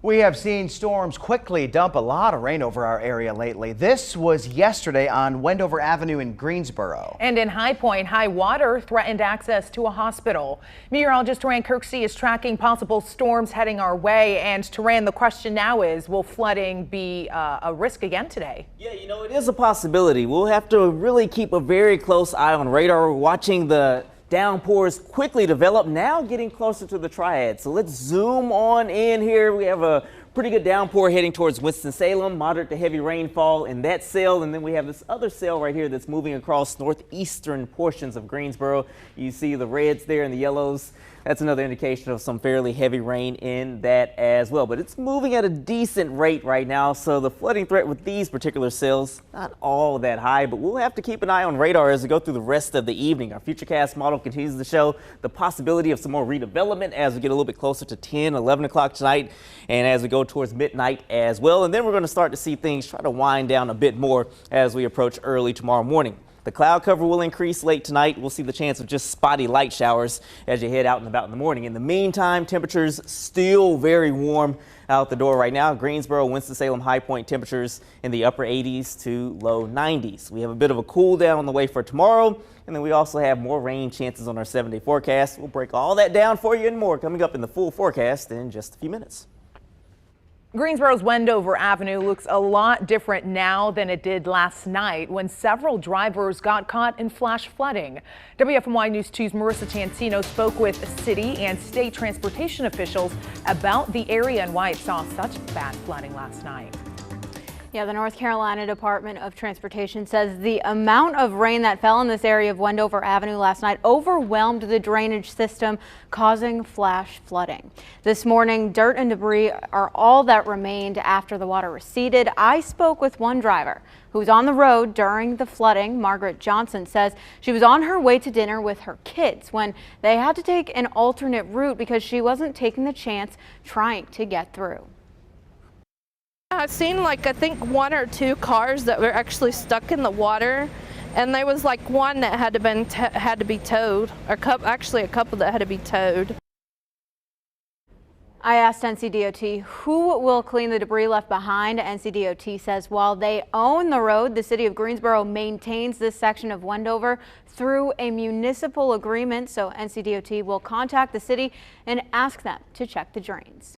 We have seen storms quickly dump a lot of rain over our area lately. This was yesterday on Wendover Avenue in Greensboro. And in High Point, high water threatened access to a hospital. Meteorologist Taran Kirksey is tracking possible storms heading our way. And Taran, the question now is, will flooding be a risk again today? Yeah, it is a possibility. We'll have to really keep a very close eye on radar. We're watching the downpours quickly develop, now getting closer to the triad. So let's zoom on in here. We have a pretty good downpour heading towards Winston-Salem, moderate to heavy rainfall in that cell. And then we have this other cell right here that's moving across northeastern portions of Greensboro. You see the reds there and the yellows. That's another indication of some fairly heavy rain in that as well. But it's moving at a decent rate right now, so the flooding threat with these particular cells, not all that high, but we'll have to keep an eye on radar as we go through the rest of the evening. Our Futurecast model continues to show the possibility of some more redevelopment as we get a little bit closer to 10, 11 o'clock tonight, and as we go towards midnight as well. And then we're going to start to see things try to wind down a bit more as we approach early tomorrow morning. The cloud cover will increase late tonight. We'll see the chance of just spotty light showers as you head out and about in the morning. In the meantime, temperatures still very warm out the door right now. Greensboro, Winston-Salem, High Point temperatures in the upper 80s to low 90s. We have a bit of a cool down on the way for tomorrow. And then we also have more rain chances on our 7-day forecast. We'll break all that down for you and more coming up in the full forecast in just a few minutes. Greensboro's Wendover Avenue looks a lot different now than it did last night when several drivers got caught in flash flooding. WFMY News 2's Marissa Tancino spoke with city and state transportation officials about the area and why it saw such bad flooding last night. Yeah, the North Carolina Department of Transportation says the amount of rain that fell in this area of Wendover Avenue last night overwhelmed the drainage system, causing flash flooding. This morning, dirt and debris are all that remained after the water receded. I spoke with one driver who was on the road during the flooding. Margaret Johnson says she was on her way to dinner with her kids when they had to take an alternate route because she wasn't taking the chance trying to get through. I've seen I think 1 or 2 cars that were actually stuck in the water, and there was one that had to be towed, or actually a couple that had to be towed. I asked NCDOT who will clean the debris left behind. NCDOT says while they own the road, the city of Greensboro maintains this section of Wendover through a municipal agreement. So NCDOT will contact the city and ask them to check the drains.